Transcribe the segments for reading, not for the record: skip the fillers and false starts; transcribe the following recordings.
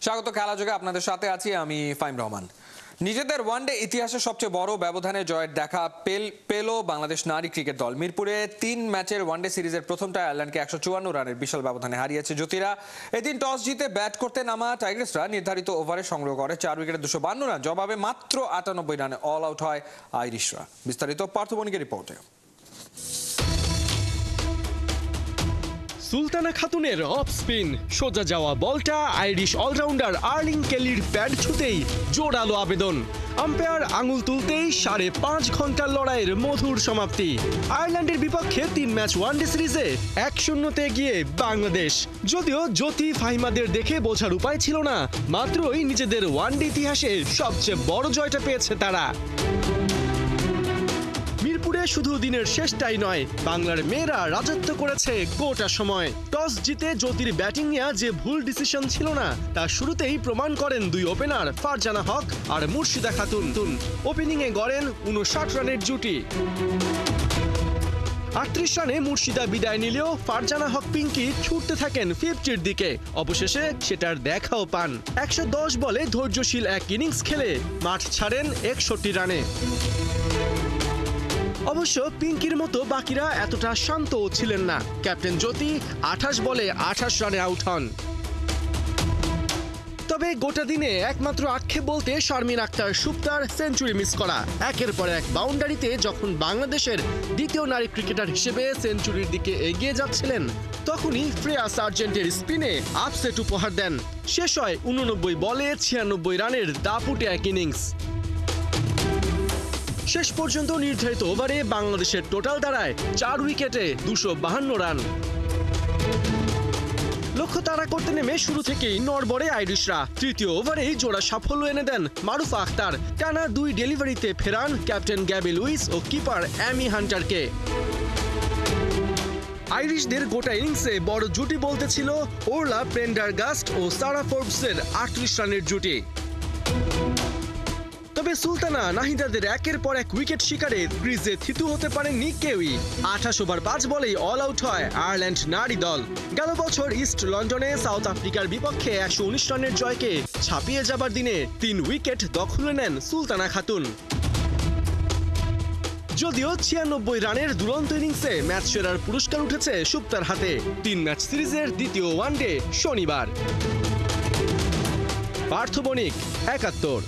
স্বাগত খেলা যোগে আপনাদের সাথে আছি আমি ফাইম রহমান। নিজেদের ওয়ানডে ইতিহাসের সবচেয়ে বড় ব্যবধানে জয়ের দেখা পেল বাংলাদেশ নারী ক্রিকেট দল। মিরপুরে ৩ ম্যাচের ওয়ানডে সিরিজের প্রথমটা আয়ারল্যান্ডকে ১৫৪ রানের বিশাল ব্যবধানে হারিয়েছে জ্যোতিরা। এদিন টস জিতে ব্যাট করতে নামা টাইগ্রেসরা নির্ধারিত ওভারে সংগ্রহ করে ৪ উইকেটে ২৫২ রান। জবাবে মাত্র ৯৮ রানে অল আউট হয় আইরিশরা। বিস্তারিত পার্থ বণিকের রিপোর্টে। সুলতানা খাতুনের অফ স্পিন সোজা যাওয়া বলটা আইরিশ অলরাউন্ডার আর্লিং কেলির প্যাড ছুতেই জোরালো আবেদন। আম্পায়ার আঙুল তুলতেই ৫.৫ ঘন্টার লড়াইয়ের মধুর সমাপ্তি। আয়ারল্যান্ডের বিপক্ষে ৩ ম্যাচ ওয়ানডে সিরিজে ১-০তে এগিয়ে বাংলাদেশ। যদিও জ্যোতি ফাহিমাদের দেখে বোঝার উপায় ছিল না, মাত্রই নিজেদের ওয়ানডে ইতিহাসে সবচেয়ে বড় জয়টা পেয়েছে তারা। মিরপুরে শুধু দিনের শেষটাই নয়, বাংলার মেয়েরা রাজত্ব করেছে গোটা সময়। টস জিতে জ্যোতির ব্যাটিং নেওয়া যে ভুল ডিসিশন ছিল না, তা শুরুতেই প্রমাণ করেন দুই ওপেনার ফারজানা হক আর মুর্শিদা খাতুন। ওপেনিংয়ে গড়েন ৫৯ রানের জুটি। ৩৮ রানে মুর্শিদা বিদায় নিলেও ফারজানা হক পিঙ্কি ছুটতে থাকেন 50-র দিকে। অবশেষে সেটার দেখাও পান। ১১০ বলে ধৈর্যশীল এক ইনিংস খেলে মাঠ ছাড়েন ৬১ রানে। অবশ্য পিঙ্কির মতো বাকিরা এতটা শান্তও ছিলেন না। ক্যাপ্টেন জ্যোতি ২৮ বলে ২৮ রানে আউট হন। তবে গোটা দিনে একমাত্র আক্ষেপ বলতে শারমিন আক্তার সুপ্তার সেঞ্চুরি মিস করা। একের পর এক বাউন্ডারিতে যখন বাংলাদেশের দ্বিতীয় নারী ক্রিকেটার হিসেবে সেঞ্চুরির দিকে এগিয়ে যাচ্ছিলেন, তখনই শ্রেয়া সার্জেন্টের স্পিনে আপসেট উপহার দেন। শেষ হয় ৮৯ বলে ৯৬ রানের দাপুটে এক ইনিংস। শেষ পর্যন্ত নির্ধারিত ওভারে বাংলাদেশের টোটাল দাঁড়ায় ৪ উইকেটে ২৫২ রান। লক্ষ্য তাড়া করতে নেমে শুরু থেকেই নড়বড়ে আইরিশরা। তৃতীয় ওভারেই জোড়া সাফল্য এনে দেন মারুফা আক্তার। টানা ২ ডেলিভারিতে ফেরান ক্যাপ্টেন গ্যাবি লুইস ও কিপার অ্যামি হান্টারকে। আইরিশদের গোটা ইনিংসে বড় জুটি বলতে ছিল ওরলা প্রেন্ডারগাস্ট ও সারা ফোর্বসের ৩৮ রানের জুটি। তবে সুলতানা নাহিদাদের একের পর এক উইকেট শিকারে ক্রিজে থিতু হতে পারেননি কেউই। ২৮ ওভার ৫ বলেই অল আউট হয় আয়ারল্যান্ড নারী দল। গেল বছর ইস্ট লন্ডনে সাউথ আফ্রিকার বিপক্ষে ১১৯ রানের জয়কে ছাপিয়ে যাবার দিনে ৩ উইকেট দখলে নেন সুলতানা খাতুন। যদিও ৯৬ রানের দুরন্ত ইনিংসে ম্যাচ সেরার পুরস্কার উঠেছে সুপ্তার হাতে। ৩ ম্যাচ সিরিজের দ্বিতীয় ওয়ানডে শনিবার। পার্থ বণিক, ৭১।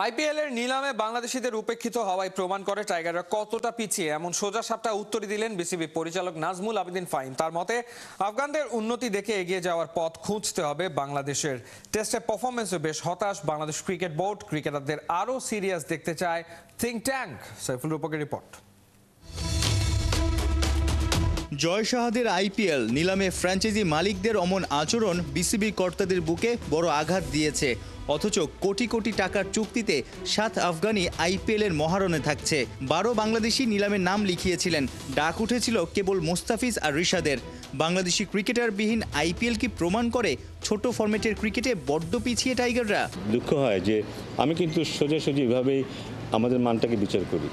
আইপিএল এর নিলামে বাংলাদেশিদের উপেক্ষিত হওয়ায় প্রমাণ করে টাইগাররা কতটা পিছিয়ে। এমন সোজা সাপটা উত্তরই দিলেন বিসিবি পরিচালক নাজমুল আবেদিন ফাহিম। তার মতে আফগানদের উন্নতি দেখে এগিয়ে যাওয়ার পথ খুঁজতে হবে বাংলাদেশের। টেস্টে পারফরমেন্সে বেশ হতাশ বাংলাদেশ ক্রিকেট বোর্ড। ক্রিকেটারদের আরও সিরিয়াস দেখতে চায় থিঙ্ক ট্যাঙ্ক। সাইফুল রূপকের রিপোর্ট। জয় শাহাদের আইপিএল নিলামে ফ্র্যাঞ্চাইজি মালিকদের অমন আচরণ বিসিবি কর্তাদের বুকে বড় আঘাত দিয়েছে। অথচ কোটি কোটি টাকার চুক্তিতে ৭ আফগানি আইপিএলের মহারণে থাকছে। ১২ বাংলাদেশি নিলামে নাম লিখিয়েছিলেন। ডাক উঠেছিল কেবল মোস্তাফিজ আর রিশাদের। বাংলাদেশি ক্রিকেটারবিহীন আইপিএল কি প্রমাণ করে ছোট ফরম্যাটের ক্রিকেটে বড্ড পিছিয়ে টাইগাররা? দুঃখ হয় যে আমি কিন্তু সোজাসুজি এভাবেই আমাদের মানটাকে বিচার করি।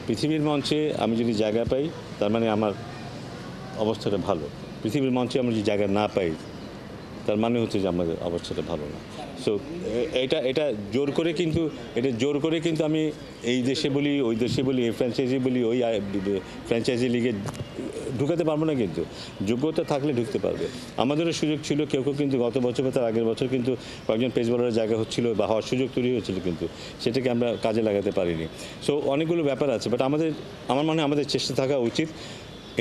পৃথিবীর মঞ্চে আমি যদি জায়গা পাই তার মানে আমার অবস্থাটা ভালো। পৃথিবীর মঞ্চে আমরা যদি জায়গা না পাই তার মানে হচ্ছে যে আমাদের অবস্থাটা ভালো না। সো এটা জোর করে কিন্তু আমি এই দেশে বলি ওই দেশে বলি এই ফ্র্যাঞ্চাইজি বলি ওই ফ্র্যাঞ্চাইজি লিগে ঢুকাতে পারবো না। কিন্তু যোগ্যতা থাকলে ঢুকতে পারবে। আমাদেরও সুযোগ ছিল। কেউ কিন্তু গত বছর বা তার আগের বছর কিন্তু কয়েকজন পেস বোলারের জায়গা হচ্ছিল বা হওয়ার সুযোগ তৈরি হয়েছিল, কিন্তু সেটাকে আমরা কাজে লাগাতে পারিনি। সো অনেকগুলো ব্যাপার আছে, বাট আমার মনে হয় আমাদের চেষ্টা থাকা উচিত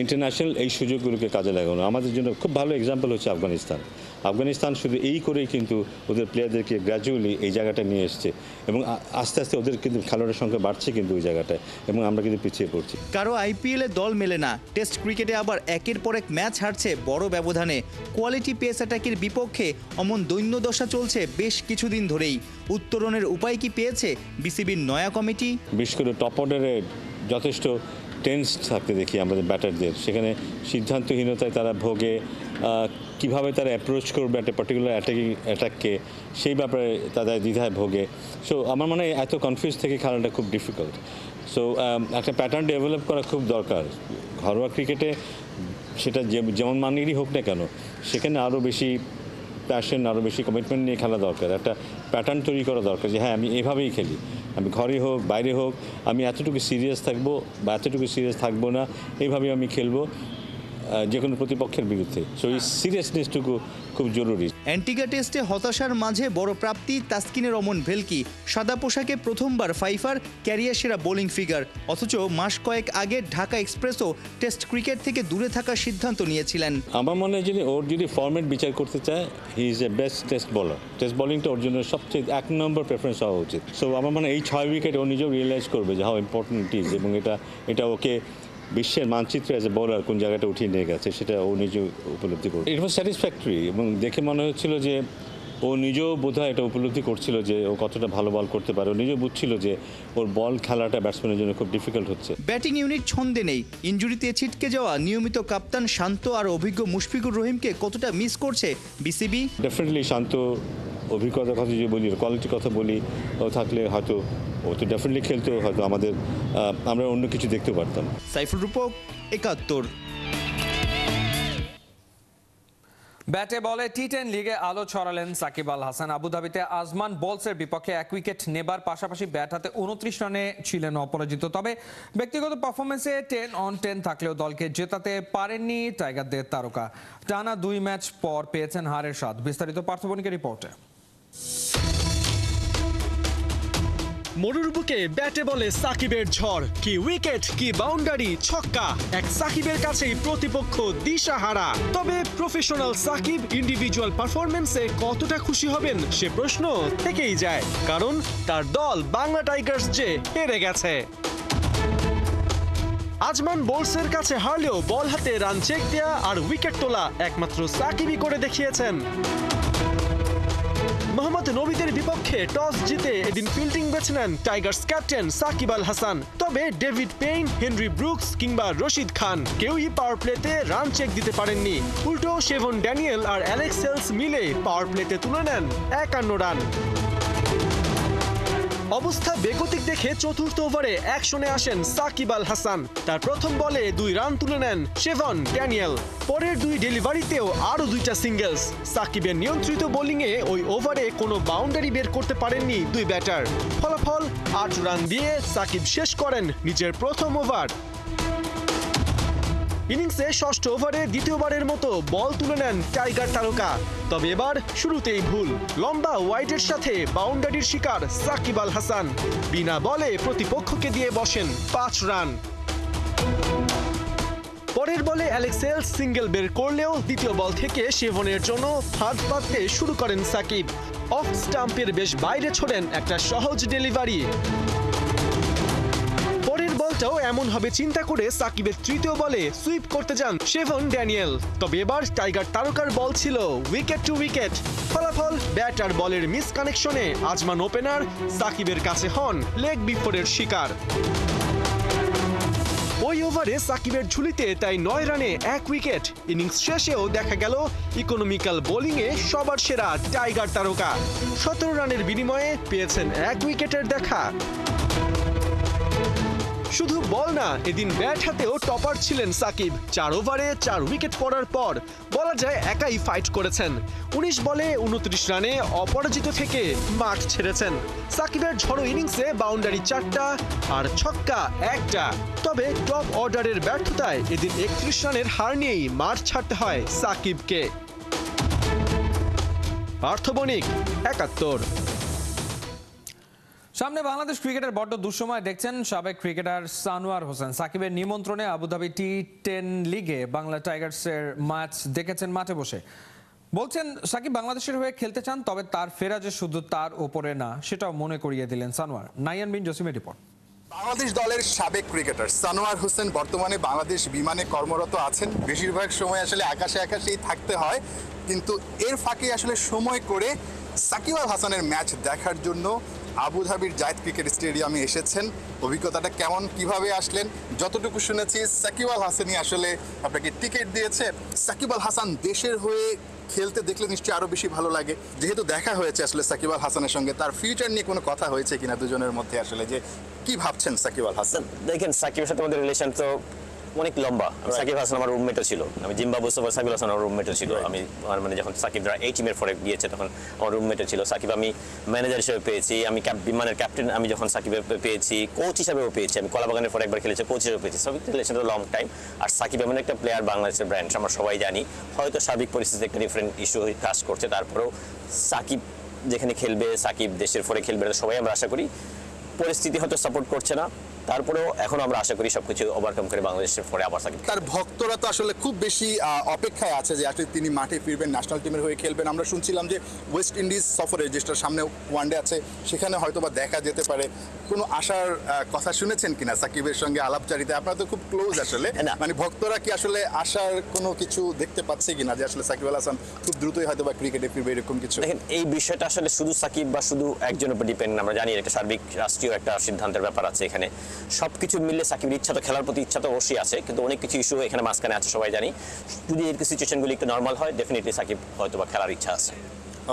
ইন্টারন্যাশনাল এই সুযোগগুলোকে কাজে লাগানো। আমাদের জন্য খুব ভালো এক্সাম্পল হচ্ছে আফগানিস্তান শুধু এই করেই কিন্তু ওদের প্লেয়ারদেরকে গ্র্যাজুয়ালি এই জায়গাটা নিয়ে এসছে এবং আস্তে আস্তে ওদের কিন্তু খেলোয়াড়ের সংখ্যা বাড়ছে কিন্তু ওই জায়গাটায়, এবং আমরা কিন্তু পিছিয়ে পড়ছি। কারো আইপিএলে দল মেলে না, টেস্ট ক্রিকেটে আবার একের পর এক ম্যাচ হারছে বড় ব্যবধানে। কোয়ালিটি পেস অ্যাটাকের বিপক্ষে অমন দৈন্যদশা চলছে বেশ কিছুদিন ধরেই। উত্তরণের উপায় কি পেয়েছে বিসিবির নয়া কমিটি? বিশেষ করে টপ অর্ডারে যথেষ্ট টেন্স থাকতে দেখি আমাদের ব্যাটারদের। সেখানে সিদ্ধান্তহীনতায় তারা ভোগে। কিভাবে তারা অ্যাপ্রোচ করবে একটা পার্টিকুলার অ্যাটাককে, সেই ব্যাপারে তাদের দ্বিধায় ভোগে। সো আমার মনে হয় এত কনফিউজ থেকে খেলাটা খুব ডিফিকাল্ট। সো একটা প্যাটার্ন ডেভেলপ করা খুব দরকার। ঘরোয়া ক্রিকেটে সেটা যেমন মানেরই হোক না কেন, সেখানে আরও বেশি প্যাশন, আরও বেশি কমিটমেন্ট নিয়ে খেলা দরকার। একটা প্যাটার্ন তৈরি করা দরকার যে হ্যাঁ আমি এভাবেই খেলি, আমি ঘরে হোক বাইরে হোক আমি এতটুকু সিরিয়াস থাকবো বা এতটুকু সিরিয়াস থাকবো না, এইভাবেই আমি খেলবো যে কোনো প্রতিপক্ষের বিরুদ্ধে। সো এই সিরিয়াসনেসটুকু খুব জরুরি। অ্যান্টিগা টেস্টে হতাশার মাঝে বড় প্রাপ্তি তাসকিনের রমন ভেলকি। সাদা পোশাকে প্রথমবার ফাইফার ক্যারিয়ার সেরা বোলিং ফিগার। অথচ মাস কয়েক আগে ঢাকা এক্সপ্রেসও টেস্ট ক্রিকেট থেকে দূরে থাকার সিদ্ধান্ত নিয়েছিলেন। আমার মনে হয় যে ওর যদি ফরম্যাট বিচার করতে চায়, he is a best test bowler. Test বোলিংটা ওর জন্য সবচেয়ে 1 নম্বর প্রেফারেন্স হওয়া উচিত। সো আমার মনে হয় এই 6 উইকেট ও নিজেও রিয়েলাইজ করবে যে হাউ ইম্পর্টেন্ট ইট ইজ, এবং এটা ওকে বিশ্বের মানচিত্রে অ্যাজ এ বোলার কোন জায়গাটা উঠিয়ে নিয়ে গেছে সেটা ও নিজেও উপলব্ধি করবে। ইট ওয়াজ স্যাটিসফ্যাক্টরি, এবং দেখে মনে হচ্ছিল যে ও নিজেও বোধহয় এটা উপলব্ধি করছিল যে ও কতটা ভালো বল করতে পারে। ও নিজেও বুঝছিল যে ওর বল খেলাটা ব্যাটসম্যানের জন্য খুব ডিফিকাল্ট হচ্ছে। ব্যাটিং ইউনিট ছন্দে নেই। ইনজুরিতে ছিটকে যাওয়া নিয়মিত কাপ্তান শান্ত আর অভিজ্ঞ মুশফিকুর রহিমকে কতটা মিস করছে বিসিবি? ডেফিনেটলি শান্ত, অভিজ্ঞতার কথা যদি বলি, কোয়ালিটির কথা বলি, ও থাকলে হয়তো ও তো ডেফিনেটলি খেলতো, হয়তো আমরা অন্য কিছু দেখতে পারতাম। সাইফুল রূপক, ৭১। ব্যাটে বলে টি10 লিগে আলো ছড়ালেন সাকিব আল হাসান। আবুধাবিতে আজমান বলসের বিপক্ষে 1 উইকেট নেবার পাশাপাশি ব্যাট হাতে 29 রানে ছিলেন অপরাজিত। তবে ব্যক্তিগত পারফরমেন্সে 10-on-10 থাকলেও দলকে জেতাতে পারেননি টাইগারদের তারকা। টানা 2 ম্যাচ পর পেয়েছেন হারের স্বাদ। বিস্তারিত পার্থবণিকের রিপোর্টে। মরুর বুকে ব্যাটে বলে সাকিবের ঝড়, কি উইকেট, কি বাউন্ডারি, ছক্কা। এক সাকিবের কাছেই প্রতিপক্ষ দিশাহারা। তবে প্রফেশনাল সাকিব ইন্ডিভিজুয়াল পারফরমেন্সে কতটা খুশি হবেন সে প্রশ্ন থেকেই যায়, কারণ তার দল বাংলা টাইগার্স যে হেরে গেছে। আজমান বোলসের কাছে হারলেও বল হাতে রান চেক দেয়া আর উইকেট তোলা একমাত্র সাকিবই করে দেখিয়েছেন। মোহাম্মদ নবীদের বিপক্ষে টস জিতে এদিন ফিল্ডিং বেছে নেন টাইগার্স ক্যাপ্টেন সাকিব আল হাসান। তবে ডেভিড পেইন, হেনরি ব্রুকস কিংবা রশিদ খান কেউই পাওয়ার প্লেতে রান চেক দিতে পারেননি। উল্টো শেভন ড্যানিয়েল আর অ্যালেক্স হেলস মিলে পাওয়ার প্লেতে তুলে নেন 51 রান। অবস্থা বেগতিক দেখে চতুর্থ ওভারে অ্যাকশনে আসেন সাকিব আল হাসান। তার প্রথম বলে 2 রান তুলে নেন শেভন ড্যানিয়েল। পরের 2 ডেলিভারিতেও আরও 2টা সিঙ্গেলস। সাকিবের নিয়ন্ত্রিত বোলিংয়ে ওই ওভারে কোনো বাউন্ডারি বের করতে পারেননি 2 ব্যাটার। ফলাফল 8 রান দিয়ে সাকিব শেষ করেন নিজের প্রথম ওভার। ইনিংসে ষষ্ঠ ওভারে দ্বিতীয়বারের মতো বল তুলে নেন টাইগার তারকা। তবে এবার শুরুতেই ভুল। লম্বা ওয়াইডের সাথে বাউন্ডারির শিকার সাকিব আল হাসান। বিনা বলে প্রতিপক্ষকে দিয়ে বসেন 5 রান। পরের বলে অ্যালেক্স হেলস সিঙ্গেল বের করলেও দ্বিতীয় বল থেকে শেভনের জন্য ফাঁদ পাততে শুরু করেন সাকিব। অফ স্টাম্পের বেশ বাইরে ছোড়েন একটা সহজ ডেলিভারি। পরের বলটাও এমন হবে চিন্তা করে সাকিবের তৃতীয় বলে সুইপ করতে যান শেভন ড্যানিয়েল। তবে এবার টাইগার তারকার বল ছিল উইকেট টু উইকেট। ফলাফল ব্যাট আর বলের মিস কানেকশনে আজমান ওপেনার সাকিবের কাছে হন লেগ বিফোরের শিকার। ওই ওভারে সাকিবের ঝুলিতে তাই 9 রানে 1 উইকেট। ইনিংস শেষেও দেখা গেল ইকোনমিক্যাল বোলিংয়ে সবার সেরা টাইগার তারকা 17 রানের বিনিময়ে পেয়েছেন 1 উইকেটের দেখা। শুধু বল না, এদিন ব্যাট হাতেও টপার ছিলেন সাকিব। 4 ওভারে 4 উইকেট পড়ার পর বলা যায় একাই ফাইট করেছেন। 19 বলে 29 রানে অপরাজিত থেকে মাঠ ছেড়েছেন। সাকিবের ঝড়ো ইনিংসে বাউন্ডারি 4টা আর ছক্কা 1টা। তবে টপ অর্ডারের ব্যর্থতায় এদিন 31 রানের হার নিয়েই মাঠ ছাড়তে হয় সাকিবকে। পার্থবণিক, ৭১। সামনে বাংলাদেশ ক্রিকেটের বড্ড দুঃসময় দেখছেন সাবেক ক্রিকেটার সানোয়ার হোসেন। সাকিবের নিমন্ত্রণে আবুধাবি টি10 লিগে বাংলা টাইগার্সের ম্যাচ দেখেছেন মাঠে বসে। বলছেন সাকিব বাংলাদেশের হয়ে খেলতে চান, তবে তার ফেরা যে শুধু তার ওপরে না সেটাও মনে করিয়ে দিলেন সানোয়ার। নাইয়ান বিন জসিমের রিপোর্ট। বাংলাদেশ দলের সাবেক ক্রিকেটার সানোয়ার হোসেন বর্তমানে বাংলাদেশ বিমানে কর্মরত আছেন। বেশিরভাগ সময় আসলে আকাশেই থাকতে হয়, কিন্তু এর ফাঁকে আসলে সময় করে সাকিব আল হাসানের ম্যাচ দেখার জন্য আবুধাবির জায়েদ ক্রিকেট স্টেডিয়ামে এসেছেন। অভিজ্ঞতাটা কেমন, কিভাবে আসলেন? যতটুকু শুনেছি সাকিব আল হাসানই আসলে আপনাকে টিকিট দিয়েছে। সাকিব আল হাসান দেশের হয়ে খেলতে দেখলে নিশ্চয়ই আরো বেশি ভালো লাগে। যেহেতু দেখা হয়েছে আসলে সাকিব আল হাসানের সঙ্গে, তার ফিউচার নিয়ে কোনো কথা হয়েছে কিনা দুজনের মধ্যে, আসলে যে কি ভাবছেন সাকিব আল হাসান? দেখেন সাকিবের সাথে আমাদের রিলেশন তো অনেক লম্বা। সাকিব হাসান আমার রুমমেটও ছিল, আমি জিম্বাবুয়ে সফরে সাকিব হাসান আমার রুমমেটও ছিল। আমি মানে যখন সাকিবরা এই টিমের পরে গিয়েছে তখন আমার রুমমেটও ছিল। সাকিব আমি ম্যানেজার হিসেবে পেয়েছি, আমি বিমানের ক্যাপ্টেন আমি যখন সাকিবের পেয়েছি, কোচ হিসাবেও পেয়েছি। আমি কলাবাগানের পরে একবার খেলেছি, কোচ হিসেবে পেয়েছি। সব রিলেশন লং টাইম। আর সাকিব এমন একটা প্লেয়ার, বাংলাদেশের ব্র্যান্ড আমরা সবাই জানি। হয়তো সার্বিক পরিস্থিতিতে একটা ডিফারেন্ট ইস্যু কাজ করছে, তারপরেও সাকিব যেখানে খেলবে, সাকিব দেশের পরে খেলবে, সবাই আমরা আশা করি। পরিস্থিতি হয়তো সাপোর্ট করছে না, তারপরেও এখন আমরা আশা করি সবকিছু ওভারকাম করে বাংলাদেশের পরে আবার সাকিব। তার ভক্তরা তো আসলে খুব বেশি অপেক্ষায় আছে যে আসলে তিনি মাঠে ফিরবেন, ন্যাশনাল টিমের হয়ে খেলবেন। আমরা শুনছিলাম যে ওয়েস্ট ইন্ডিজ সফরে, যেটা সামনে ওয়ানডে আছে, সেখানে হয়তো বা দেখা যেতে পারে। কোনো আশার কথা শুনেছেন কিনা সাকিবের সঙ্গে আলাপচারিতা? আপনারা তো খুব ক্লোজ আসলে, মানে ভক্তরা কি আসলে আশার কোনো কিছু দেখতে পাচ্ছে কিনা যে আসলে সাকিব আল হাসান খুব দ্রুতই হয়তো বা ক্রিকেটে ফিরবে, এরকম কিছু? দেখেন, এই বিষয়টা আসলে শুধু সাকিব বা শুধু একজনের উপর ডিপেন্ড। আমরা জানি একটা সার্বিক রাষ্ট্রীয় একটা সিদ্ধান্তের ব্যাপার আছে এখানে। সবকিছু মিললে সাকিবের ইচ্ছা তো, খেলার প্রতি ইচ্ছা তো অবশ্যই আছে, কিন্তু অনেক কিছু ইস্যু এখানে মাঝখানে আছে, সবাই জানি। যদি এই সিচুয়েশনগুলি একটু নর্মাল হয়, ডেফিনেটলি সাকিব হয়তো বা খেলার ইচ্ছা আছে।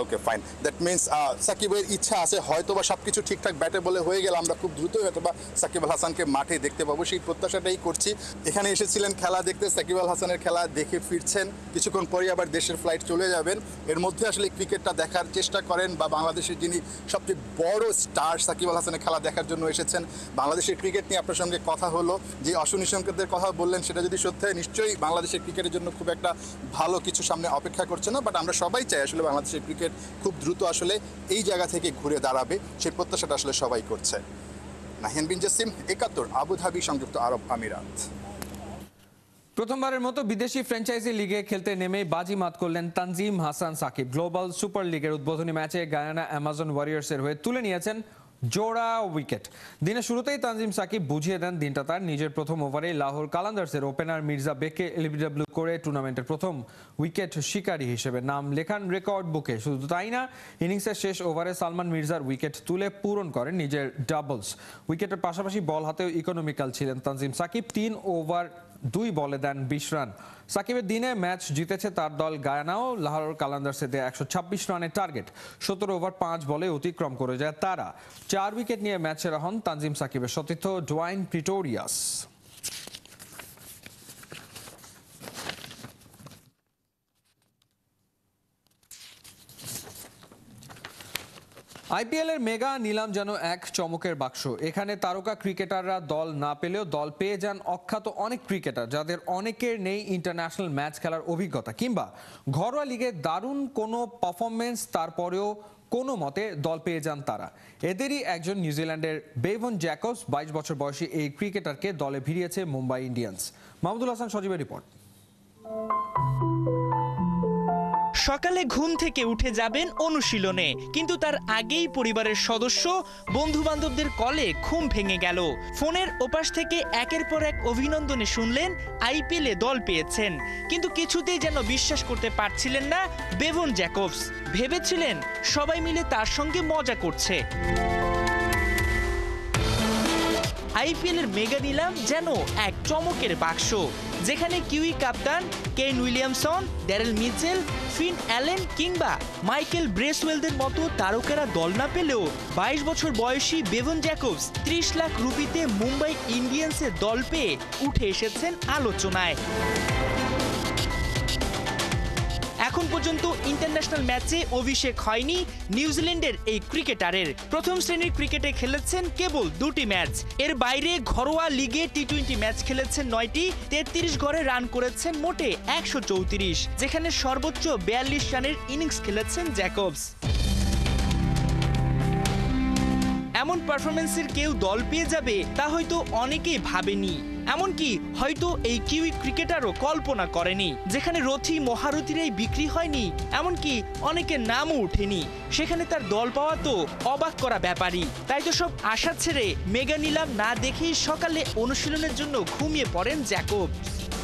ওকে, ফাইন। দ্যাট মিনস সাকিবের ইচ্ছা আছে, হয়তো বা সবকিছু ঠিকঠাক ব্যাটে বলে হয়ে গেলে আমরা খুব দ্রুতই হয়তো বা সাকিব আল হাসানকে মাঠে দেখতে পাবো, সেই প্রত্যাশাটাই করছি। এখানে এসেছিলেন খেলা দেখতে, সাকিব আল হাসানের খেলা দেখে ফিরছেন, কিছুক্ষণ পরেই আবার দেশের ফ্লাইট চলে যাবেন। এর মধ্যে আসলে ক্রিকেটটা দেখার চেষ্টা করেন, বা বাংলাদেশের যিনি সবচেয়ে বড় স্টার সাকিব আল হাসানের খেলা দেখার জন্য এসেছেন। বাংলাদেশের ক্রিকেট নিয়ে আপনার সঙ্গে কথা হলো, যে অশ্বিনী সংকেতের কথা বললেন সেটা যদি সত্যি হয়, নিশ্চয়ই বাংলাদেশের ক্রিকেটের জন্য খুব একটা ভালো কিছু সামনে অপেক্ষা করছে না। বাট আমরা সবাই চাই আসলে বাংলাদেশের ক্রিকেট খুব দ্রুত আসলে এই জায়গা থেকে ঘুরে দাঁড়াবে, সেই প্রত্যাশাটা আসলে সবাই করছে। নাহিয়ান বিন জাসিম, ৭১, আবুধাবি, সংযুক্ত আরব আমিরাত। প্রথমবারের মতো বিদেশি ফ্র্যাঞ্চাইজি লিগে খেলতে নেমে বাজিমাত করলেন তানজিম হাসান সাকিব। গ্লোবাল সুপার লিগের উদ্বোধনী ম্যাচে গায়ানা অ্যামাজন ওয়ারিয়র্সের হয়ে তুলে নিয়েছেন জোড়া উইকেট। দিনের শুরুতেই তানজিম সাকিব বুঝিয়ে দেন দিনটা তার। নিজের প্রথম ওভারেই লাহোর কালান্দার্সের ওপেনার মির্জা বেককে এলবিডব্লিউ করে টুর্নামেন্টের প্রথম উইকেট শিকারী হিসেবে নাম লেখান রেকর্ড বুকে। শুধু তাই না, ইনিংসের শেষ ওভারে সালমান মির্জার উইকেট তুলে পূরণ করেন নিজের ডাবলস। উইকেটের পাশাপাশি বল হাতেও ইকোনমিক্যাল ছিলেন তানজিম সাকিব। 3 ওভার 2 বলে দেন 20 রান। সাকিবের দিনে ম্যাচ জিতেছে তার দল গায়ানাও। লাহোর কালান্দার্সে দেয়া 126 রানের টার্গেট 17 ওভার 5 বলে অতিক্রম করে যায় তারা। 4 উইকেট নিয়ে ম্যাচ সেরা হন তানজিম সাকিবের সতীর্থ ডোয়াইন প্রিটোরিয়াস। আইপিএল এর মেগা নিলাম যেন এক চমকের বাক্স। এখানে তারকা ক্রিকেটাররা দল না পেলেও দল পেয়ে যান অখ্যাত অনেক ক্রিকেটার, যাদের অনেকের নেই ইন্টারন্যাশনাল ম্যাচ খেলার অভিজ্ঞতা কিংবা ঘরোয়া লিগে দারুণ কোনো পারফরমেন্স, তারপরেও কোনো মতে দল পেয়ে যান তারা। এদেরই একজন নিউজিল্যান্ডের বেভন জ্যাকবস। 22 বছর বয়সী এই ক্রিকেটারকে দলে ভিড়িয়েছে মুম্বাই ইন্ডিয়ান্স। মাহমুদুল হাসান সজীবের রিপোর্ট। সকালে ঘুম থেকে উঠে যাবেন অনুশীলনে, কিন্তু তার আগেই পরিবারের সদস্য বন্ধু বান্ধবদের কলে ঘুম ভেঙে গেল। ফোনের ওপাশ থেকে একের পর এক অভিনন্দনে শুনলেন আইপিএলে দল পেয়েছেন, কিন্তু কিছুতেই যেন বিশ্বাস করতে পারছিলেন না বেভন জ্যাকবস। ভেবেছিলেন সবাই মিলে তার সঙ্গে মজা করছে। আইপিএল এর মেগা নিলাম যেন এক চমকের বাক্স, যেখানে কিউই কাপ্তান Kane Williamson, Daryl Mitchell, Finn Allen কিংবা মাইকেল ব্রেসওয়েলদের মতো তারকারা দল না পেলেও 22 বছর বয়সী বেভন জ্যাকবস 30 লাখ রুপিতে মুম্বাই ইন্ডিয়ান্সের দল পেয়ে উঠে এসেছেন আলোচনায়। এখন পর্যন্ত ইন্টারন্যাশনাল ম্যাচে অভিষেক হয়নি নিউজিল্যান্ডের এই ক্রিকেটারের। প্রথম শ্রেণীর ক্রিকেটে খেলেছেন কেবল 2টি ম্যাচ। এর বাইরে ঘরোয়া লিগে টি-20 ম্যাচ খেলেছেন 9টি। 33 গড়ে রান করেছেন মোটে 134, যেখানে সর্বোচ্চ 42 রানের ইনিংস খেলেছেন জ্যাকবস। এমন পারফরমেন্সের কেউ দল পেয়ে যাবে তা হয়তো অনেকেই ভাবেনি, এমনকি হয়তো এই কিউই ক্রিকেটারও কল্পনা করেনি। যেখানে রথি মহারথীরাই বিক্রি হয়নি, এমনকি অনেকের নামও ওঠেনি, সেখানে তার দল পাওয়া তো অবাক করা ব্যাপারই। তাই তো সব আশা ছেড়ে মেগা নিলাম না দেখেই সকালে অনুশীলনের জন্য ঘুমিয়ে পড়েন জ্যাকবস।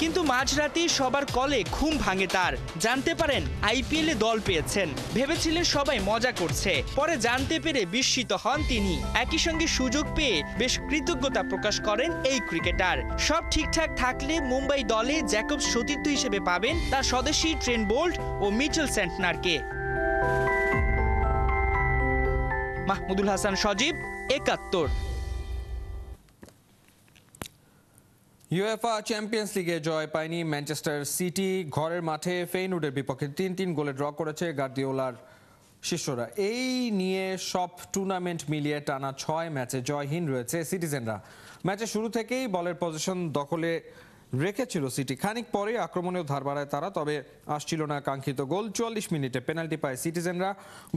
কিন্তু মাঝরাতেই সবার কলে ঘুম ভাঙে তার। জানতে পারেন আইপিএলে দল পেয়েছেন। ভেবেছিলেন সবাই মজা করছে, পরে জানতে পেরে বিস্মিত হন তিনি। একই সঙ্গে সুযোগ পেয়ে বেশ কৃতজ্ঞতা প্রকাশ করেন এই ক্রিকেটার। সব ঠিকঠাক থাকলে মুম্বাই দলে জ্যাকবস সতীর্থ হিসেবে পাবেন তার স্বদেশী ট্রেন্ট বোল্ট ও মিচেল স্যান্টনারকে। মাহমুদুল হাসান সজীব, ৭১। ইউএফা চ্যাম্পিয়ন্স লিগে জয় পায়নি ম্যানচেস্টার সিটি। ঘরের মাঠে ফেইনুডের বিপক্ষে 3-3 গোলে ড্র করেছে গার্দিওলার শিষ্যরা। এই নিয়ে সব টুর্নামেন্ট মিলিয়ে টানা 6 ম্যাচে জয়হীন রয়েছে সিটিজেনরা। ম্যাচের শুরু থেকেই বলের পজিশন দখলে রেখেছিল সিটি। খানিক পরে আক্রমণেও ধার বাড়ায় তারা, তবে আসছিল না কাঙ্ক্ষিত গোল। 44 মিনিটে পেনাল্টি পায় সিটিজেনরা।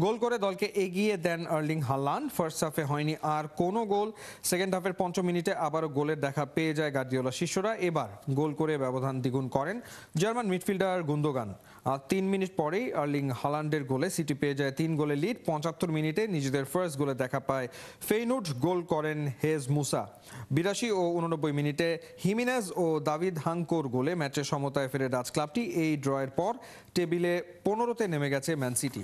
গোল করে দলকে এগিয়ে দেন আর্লিং হালান্ড। ফার্স্ট হাফে হয়নি আর কোনো গোল। সেকেন্ড হাফের 5 মিনিটে আবারও গোলের দেখা পেয়ে যায় গার্দিওলা শিষ্যরা। এবার গোল করে ব্যবধান দ্বিগুণ করেন জার্মান মিডফিল্ডার গুন্দোগান। আর 3 মিনিট পরেই আর্লিং হালান্ডের গোলে সিটি পেয়ে যায় 3 গোলে লিড। 75 মিনিটে নিজেদের ফার্স্ট গোলে দেখা পায় ফেইনুড। গোল করেন হেজ মুসা। 82 ও 89 মিনিটে হিমিনেজ ও দাভিদ হাঙ্কোর গোলে ম্যাচের সমতায় ফেরে ডাচ ক্লাবটি। এই ড্রয়ের পর টেবিলে 15তে নেমে গেছে ম্যান সিটি।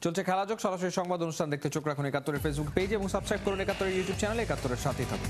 চলছে খেলাযোগ। সরাসরি সংবাদ অনুষ্ঠান দেখতে চোখ রাখুন 71-এর ফেসবুক পেজ এবং সাবস্ক্রাইব করুন 71-এর ইউটিউব চ্যানেলে। 71-এর সাথেই থাকুন।